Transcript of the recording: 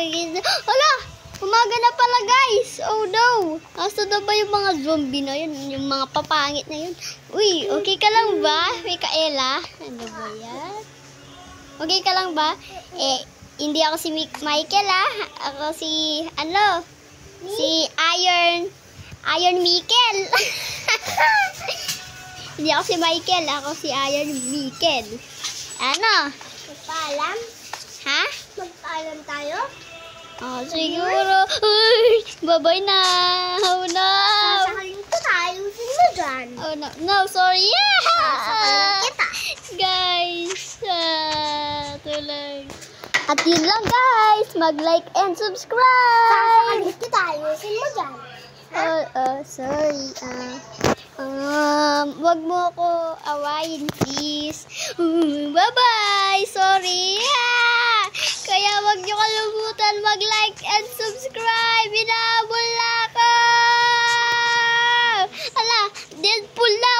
Hala! Umaga na pala, guys. Oh, no. Asa na ba yung mga zombie na yun? Yung mga papangit na yun? Uy, okay ka lang ba, Micaela? Ano ba yan? Okay ka lang ba? Hindi ako si Michael, Ako si, si Iron Michael. Hindi ako si Michael. Ako si Iron Michael. Ano? Magpaalam? Ha? Magpaalam tayo? Siguro. Uy, babay na. Oh, no. Sasakalin ko na. Ayusin mo dyan. Oh, no. No, sorry. Sasakalin kita. Guys. Tuloy. At yun lang, guys. Mag-like and subscribe. Sasakalin kita. Ayusin mo dyan. Sorry. Wag mo ako awayin, please. Bye-bye. Sorry. Kaya wag nyo kalimutan mag-like and subscribe. Inahabol na ako. Ala, Deadpool na.